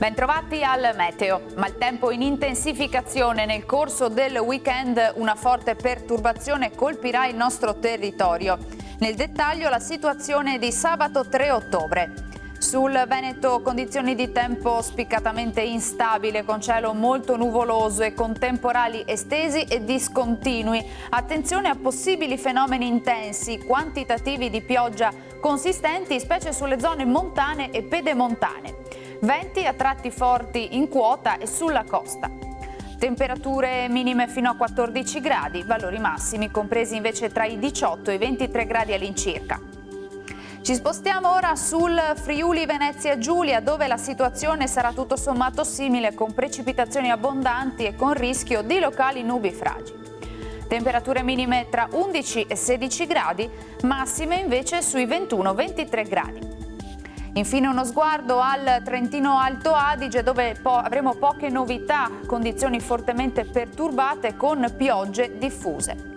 Bentrovati al meteo. Maltempo in intensificazione. Nel corso del weekend una forte perturbazione colpirà il nostro territorio. Nel dettaglio la situazione di sabato 3 ottobre. Sul Veneto condizioni di tempo spiccatamente instabile con cielo molto nuvoloso e con temporali estesi e discontinui. Attenzione a possibili fenomeni intensi, quantitativi di pioggia consistenti, specie sulle zone montane e pedemontane. Venti a tratti forti in quota e sulla costa. Temperature minime fino a 14 gradi, valori massimi compresi invece tra i 18 e i 23 gradi all'incirca. Ci spostiamo ora sul Friuli Venezia Giulia, dove la situazione sarà tutto sommato simile, con precipitazioni abbondanti e con rischio di locali nubifragi. Temperature minime tra 11 e 16 gradi, massime invece sui 21-23 gradi. Infine uno sguardo al Trentino Alto Adige, dove avremo poche novità, condizioni fortemente perturbate con piogge diffuse.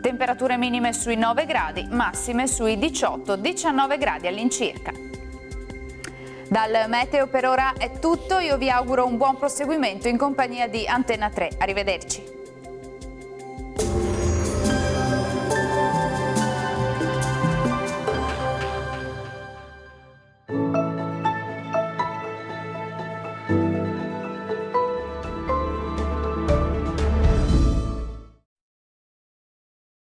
Temperature minime sui 9 gradi, massime sui 18-19 gradi all'incirca. Dal meteo per ora è tutto, io vi auguro un buon proseguimento in compagnia di Antenna 3. Arrivederci.